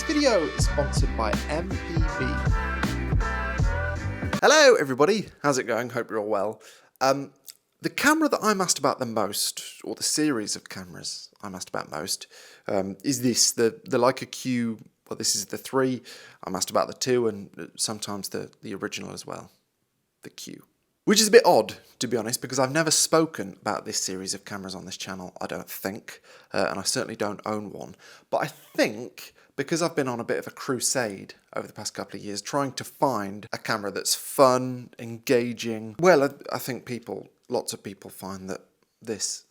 video is sponsored by MPB. Hello everybody, how's it going? Hope you're all well. The camera that I'm asked about the most, or the series of cameras I'm asked about most, is this, the Leica Q. Well, this is the 3. I'm asked about the 2 and sometimes the original as well, the Q. Which is a bit odd, to be honest, because I've never spoken about this series of cameras on this channel, I don't think, and I certainly don't own one. But I think, because I've been on a bit of a crusade over the past couple of years, trying to find a camera that's fun, engaging, well, I think lots of people find that this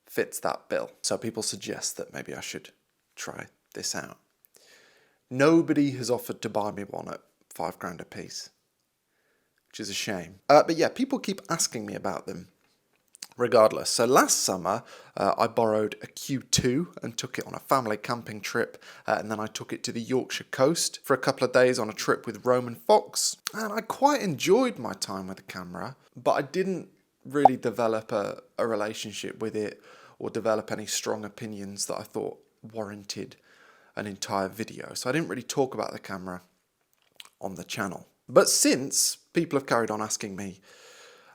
fits that bill. So people suggest that maybe I should try this out. Nobody has offered to buy me one at £5 a piece, which is a shame. But yeah, people keep asking me about them regardless. So last summer, I borrowed a Q2 and took it on a family camping trip, and then I took it to the Yorkshire coast for a couple of days on a trip with Roman Fox, and I quite enjoyed my time with the camera, but I didn't really develop a relationship with it or develop any strong opinions that I thought warranted an entire video. So I didn't really talk about the camera on the channel. But since, people have carried on asking me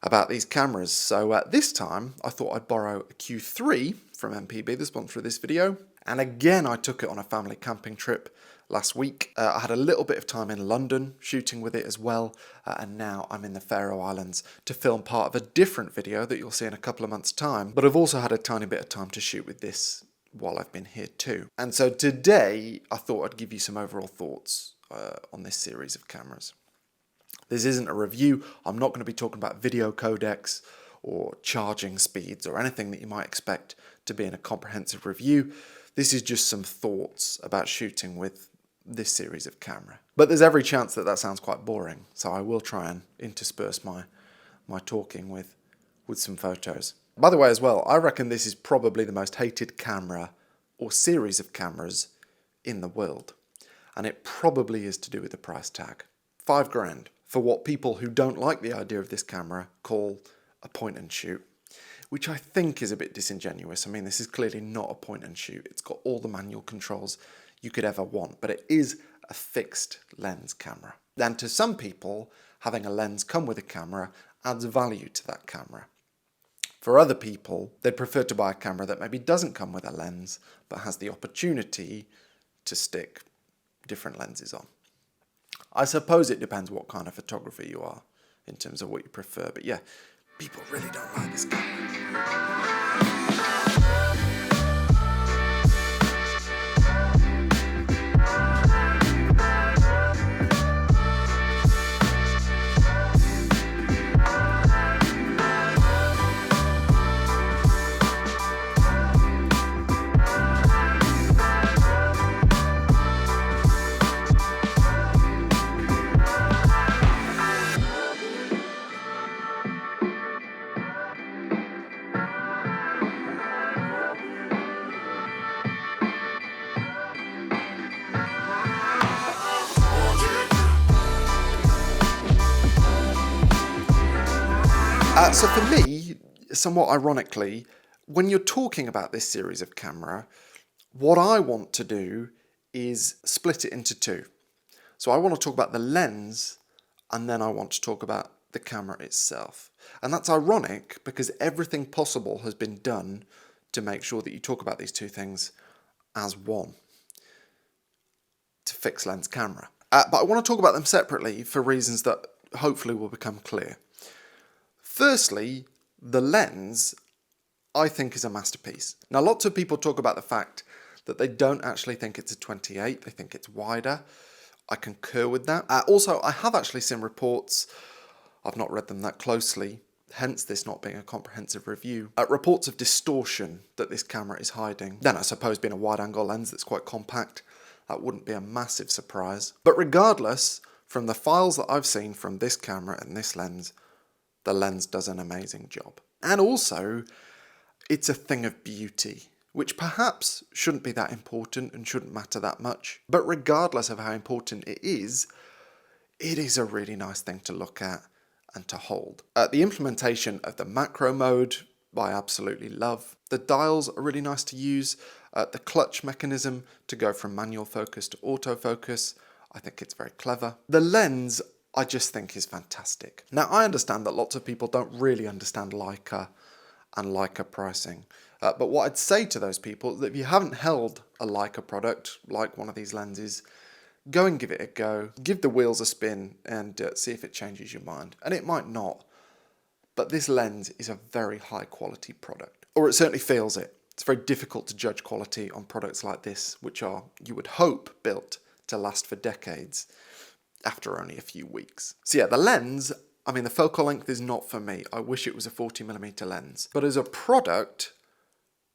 about these cameras, so this time I thought I'd borrow a Q3 from MPB, the sponsor of this video, and again I took it on a family camping trip last week. I had a little bit of time in London shooting with it as well, and now I'm in the Faroe Islands to film part of a different video that you'll see in a couple of months' time, but I've also had a tiny bit of time to shoot with this while I've been here too. And so today I thought I'd give you some overall thoughts on this series of cameras. This isn't a review. I'm not going to be talking about video codecs or charging speeds or anything that you might expect to be in a comprehensive review. This is just some thoughts about shooting with this series of camera. But there's every chance that sounds quite boring, so I will try and intersperse my talking with some photos. By the way as well, I reckon this is probably the most hated camera or series of cameras in the world. And it probably is to do with the price tag. £5 for what people who don't like the idea of this camera call a point and shoot, which I think is a bit disingenuous. I mean, this is clearly not a point and shoot. It's got all the manual controls you could ever want, but it is a fixed lens camera. And to some people, having a lens come with a camera adds value to that camera. For other people, they'd prefer to buy a camera that maybe doesn't come with a lens, but has the opportunity to stick different lenses on. I suppose it depends what kind of photographer you are in terms of what you prefer, but yeah, people really don't like this camera. So for me, somewhat ironically, when you're talking about this series of camera, what I want to do is split it into two. So I want to talk about the lens, and then I want to talk about the camera itself. And that's ironic because everything possible has been done to make sure that you talk about these two things as one, to fixed lens camera. But I want to talk about them separately for reasons that hopefully will become clear. Firstly, the lens, I think, is a masterpiece. Now, lots of people talk about the fact that they don't actually think it's a 28, they think it's wider. I concur with that. Also, I have actually seen reports, I've not read them that closely, hence this not being a comprehensive review, reports of distortion that this camera is hiding. Then I suppose being a wide-angle lens that's quite compact, that wouldn't be a massive surprise. But regardless, from the files that I've seen from this camera and this lens, the lens does an amazing job. And also, it's a thing of beauty, which perhaps shouldn't be that important and shouldn't matter that much. But regardless of how important it is a really nice thing to look at and to hold. The implementation of the macro mode I absolutely love. The dials are really nice to use. The clutch mechanism to go from manual focus to autofocus, I think it's very clever. The lens, I just think is fantastic. Now, I understand that lots of people don't really understand Leica and Leica pricing. But what I'd say to those people is that if you haven't held a Leica product, like one of these lenses, go and give it a go. Give the wheels a spin and see if it changes your mind. And it might not. But this lens is a very high quality product. Or it certainly feels it. It's very difficult to judge quality on products like this, which are, you would hope, built to last for decades after only a few weeks. So yeah, the lens, I mean, the focal length is not for me. I wish it was a 40mm lens. But as a product,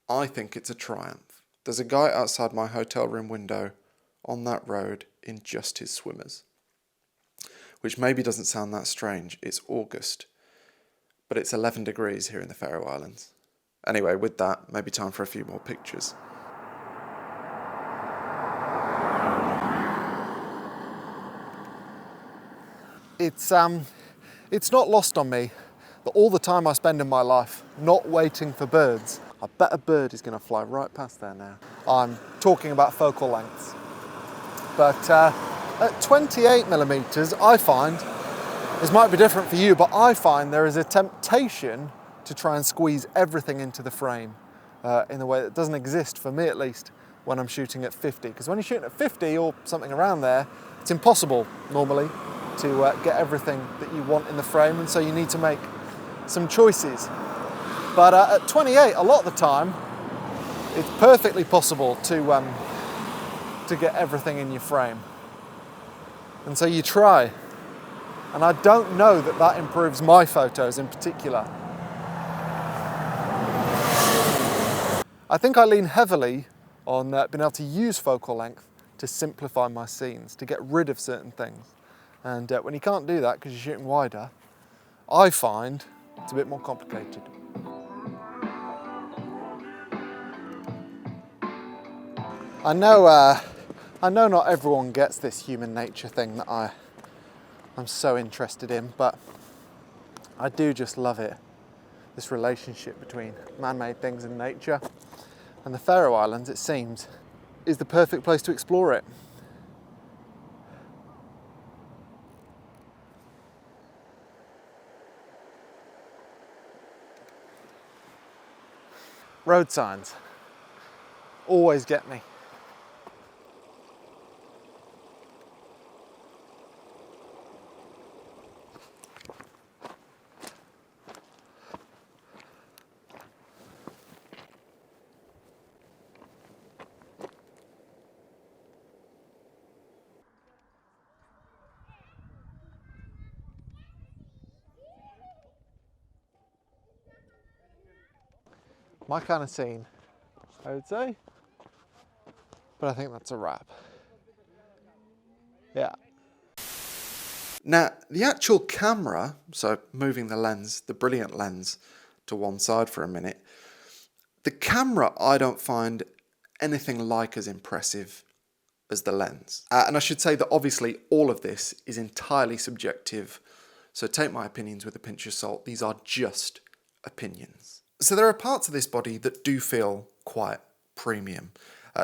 I think it's a triumph. There's a guy outside my hotel room window on that road in just his swimmers. Which maybe doesn't sound that strange. It's August. But it's 11 degrees here in the Faroe Islands. Anyway, with that, maybe time for a few more pictures. It's not lost on me that all the time I spend in my life not waiting for birds, I bet a bird is going to fly right past there now. I'm talking about focal lengths. But at 28mm, I find, this might be different for you, but I find there is a temptation to try and squeeze everything into the frame in a way that doesn't exist, for me at least, when I'm shooting at 50. Because when you're shooting at 50 or something around there, it's impossible normally to get everything that you want in the frame, and so you need to make some choices. But at 28, a lot of the time, it's perfectly possible to get everything in your frame. And so you try. And I don't know that that improves my photos in particular. I think I lean heavily on being able to use focal length to simplify my scenes, to get rid of certain things. And when you can't do that because you're shooting wider, I find it's a bit more complicated. I know not everyone gets this human nature thing that I'm so interested in, but I do just love it. This relationship between man-made things and nature. And the Faroe Islands, it seems, is the perfect place to explore it. Road signs always get me. My kind of scene, I would say. But I think that's a wrap. Yeah. Now, the actual camera, so moving the lens, the brilliant lens, to one side for a minute, the camera I don't find anything like as impressive as the lens. And I should say that obviously all of this is entirely subjective, so take my opinions with a pinch of salt. These are just opinions. So there are parts of this body that do feel quite premium.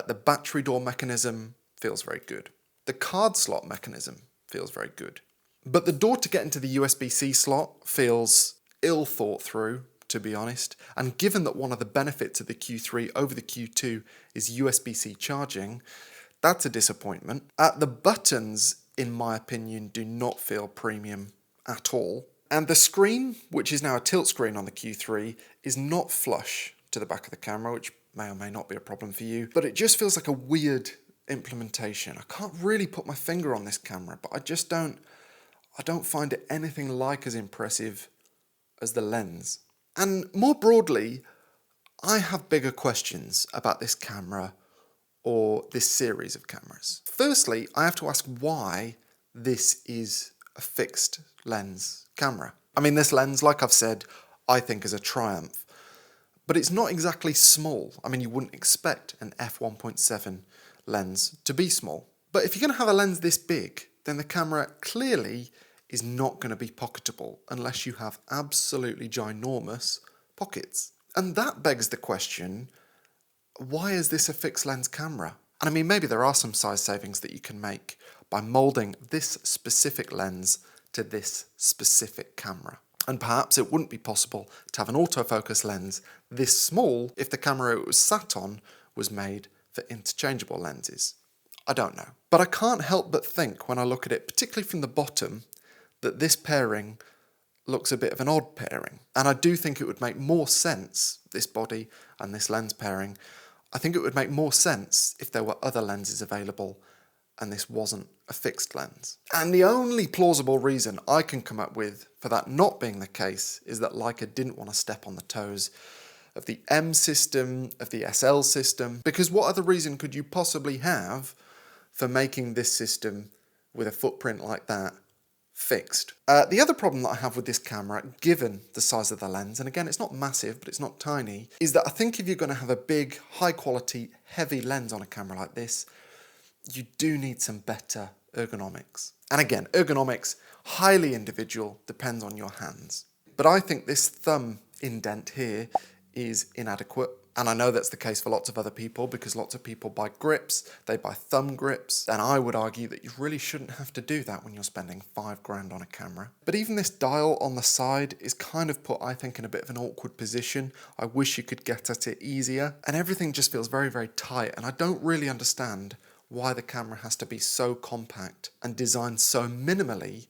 The battery door mechanism feels very good. The card slot mechanism feels very good. But the door to get into the USB-C slot feels ill thought through, to be honest. And given that one of the benefits of the Q3 over the Q2 is USB-C charging, that's a disappointment. The buttons, in my opinion, do not feel premium at all. And the screen, which is now a tilt screen on the Q3, is not flush to the back of the camera, which may or may not be a problem for you, but it just feels like a weird implementation. I can't really put my finger on this camera, but I don't find it anything like as impressive as the lens. And more broadly, I have bigger questions about this camera or this series of cameras. Firstly, I have to ask why this is a fixed lens camera. I mean, this lens, like I've said, I think is a triumph. But it's not exactly small. I mean, you wouldn't expect an f1.7 lens to be small. But if you're going to have a lens this big, then the camera clearly is not going to be pocketable unless you have absolutely ginormous pockets. And that begs the question, why is this a fixed lens camera? And I mean, maybe there are some size savings that you can make by moulding this specific lens to this specific camera. And perhaps it wouldn't be possible to have an autofocus lens this small if the camera it was sat on was made for interchangeable lenses. I don't know. But I can't help but think when I look at it, particularly from the bottom, that this pairing looks a bit of an odd pairing. And I do think it would make more sense, this body and this lens pairing, I think it would make more sense if there were other lenses available and this wasn't a fixed lens. And the only plausible reason I can come up with for that not being the case is that Leica didn't want to step on the toes of the M system, of the SL system, because what other reason could you possibly have for making this system with a footprint like that fixed? The other problem that I have with this camera, given the size of the lens, and again it's not massive but it's not tiny, is that I think if you're going to have a big, high quality, heavy lens on a camera like this, you do need some better ergonomics. And again, ergonomics, highly individual, depends on your hands. But I think this thumb indent here is inadequate. And I know that's the case for lots of other people because lots of people buy grips, they buy thumb grips, and I would argue that you really shouldn't have to do that when you're spending $5 on a camera. But even this dial on the side is kind of put, I think, in a bit of an awkward position. I wish you could get at it easier. And everything just feels very, very tight, and I don't really understand why the camera has to be so compact and designed so minimally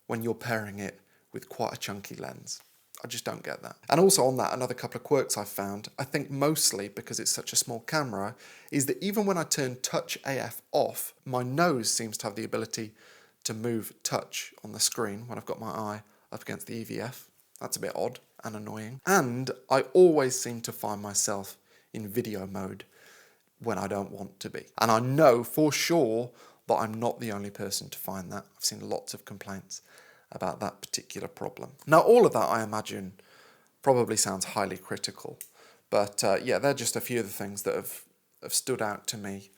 when you're pairing it with quite a chunky lens. I just don't get that. And also on that, another couple of quirks I've found, I think mostly because it's such a small camera, is that even when I turn touch AF off, my nose seems to have the ability to move touch on the screen when I've got my eye up against the EVF. That's a bit odd and annoying. And I always seem to find myself in video mode when I don't want to be. And I know for sure that I'm not the only person to find that. I've seen lots of complaints about that particular problem. Now, all of that, I imagine, probably sounds highly critical. But yeah, they're just a few of the things that have stood out to me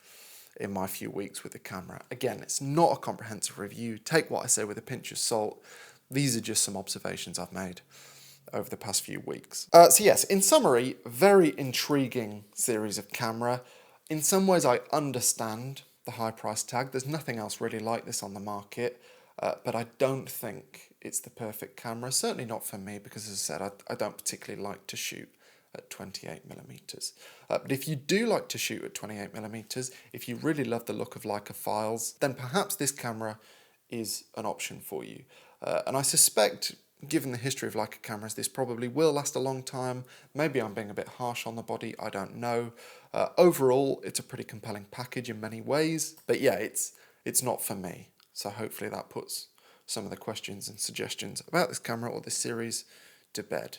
in my few weeks with the camera. Again, it's not a comprehensive review. Take what I say with a pinch of salt. These are just some observations I've made over the past few weeks. So yes, in summary, very intriguing series of camera. In some ways, I understand the high price tag. There's nothing else really like this on the market, but I don't think it's the perfect camera. Certainly not for me, because as I said, I don't particularly like to shoot at 28mm. But if you do like to shoot at 28mm, if you really love the look of Leica files, then perhaps this camera is an option for you. And I suspect, given the history of Leica cameras, this probably will last a long time. Maybe I'm being a bit harsh on the body, I don't know. Overall, it's a pretty compelling package in many ways, but yeah, it's not for me. So hopefully that puts some of the questions and suggestions about this camera or this series to bed.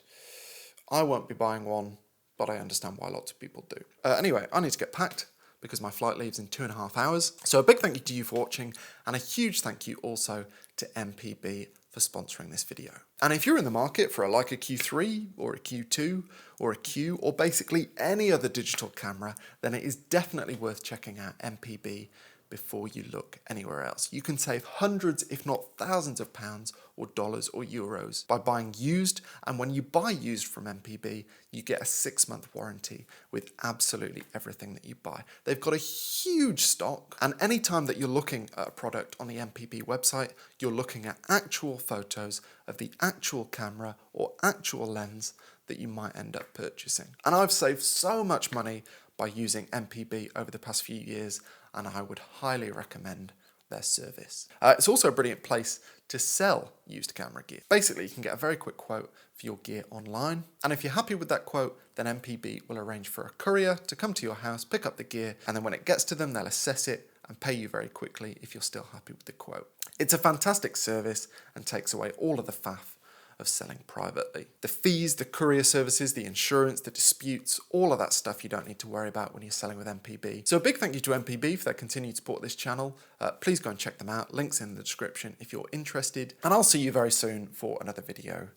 I won't be buying one, but I understand why lots of people do. Anyway, I need to get packed because my flight leaves in 2.5 hours. So a big thank you to you for watching, and a huge thank you also to MPB for sponsoring this video. And if you're in the market for a Leica Q3 or a Q2 or a Q or basically any other digital camera, then it is definitely worth checking out MPB before you look anywhere else. You can save hundreds, if not thousands of pounds or dollars or euros by buying used, and when you buy used from MPB, you get a 6-month warranty with absolutely everything that you buy. They've got a huge stock, and anytime that you're looking at a product on the MPB website, you're looking at actual photos of the actual camera or actual lens that you might end up purchasing. And I've saved so much money by using MPB over the past few years, and I would highly recommend their service. It's also a brilliant place to sell used camera gear. Basically, you can get a very quick quote for your gear online, and if you're happy with that quote, then MPB will arrange for a courier to come to your house, pick up the gear, and then when it gets to them, they'll assess it and pay you very quickly if you're still happy with the quote. It's a fantastic service and takes away all of the faff of selling privately. The fees, the courier services, the insurance, the disputes, all of that stuff you don't need to worry about when you're selling with MPB. So a big thank you to MPB for their continued support of this channel. Please go and check them out. Links in the description if you're interested. And I'll see you very soon for another video.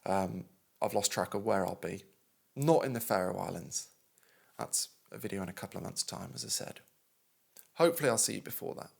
I've lost track of where I'll be. Not in the Faroe Islands. That's a video in a couple of months' time, as I said. Hopefully I'll see you before that.